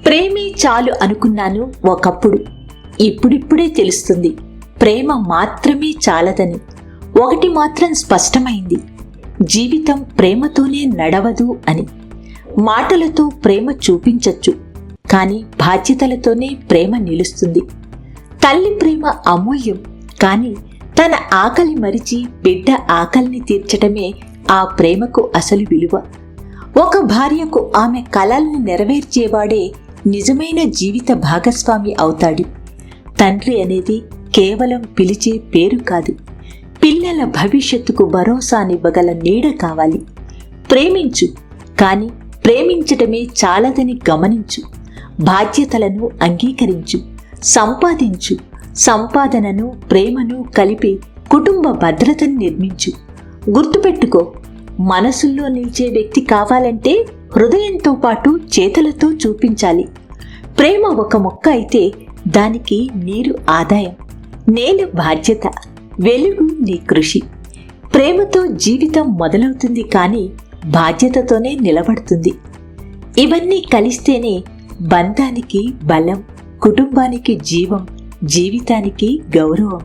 ప్రేమే చాలు అనుకున్నాను ఒకప్పుడు. ఇప్పుడిప్పుడే తెలుస్తుంది ప్రేమ మాత్రమే చాలదని. ఒకటి మాత్రం స్పష్టమైంది, జీవితం ప్రేమతోనే నడవదు అని. మాటలతో ప్రేమ చూపించచ్చు, కానీ బాధ్యతలతోనే ప్రేమ నిలుస్తుంది. తల్లి ప్రేమ అమూల్యం, కానీ తన ఆకలి మరిచి బిడ్డ ఆకలిని తీర్చటమే ఆ ప్రేమకు అసలు విలువ. ఒక భార్యకు ఆమె కలల్ని నెరవేర్చేవాడే నిజమైన జీవిత భాగస్వామి అవుతాడు. తండ్రి అనేది కేవలం పిలిచే పేరు కాదు, పిల్లల భవిష్యత్తుకు భరోసానివ్వగల నీడ కావాలి. ప్రేమించు, కానీ ప్రేమించటమే చాలదని గమనించు. బాధ్యతలను అంగీకరించు, సంపాదించు. సంపాదనను ప్రేమను కలిపి కుటుంబ భద్రతను నిర్మించు. గుర్తుపెట్టుకో, మనసుల్లో నిలిచే వ్యక్తి కావాలంటే హృదయంతో పాటు చేతులతో చూపించాలి. ప్రేమ ఒక మొక్క అయితే దానికి నీరు ఆదాయం, నేల బాధ్యత, వెలుగు నీ కృషి. ప్రేమతో జీవితం మొదలవుతుంది, కానీ బాధ్యతతోనే నిలబడుతుంది. ఇవన్నీ కలిస్తేనే బంధానికి బలం, కుటుంబానికి జీవం, జీవితానికి గౌరవం.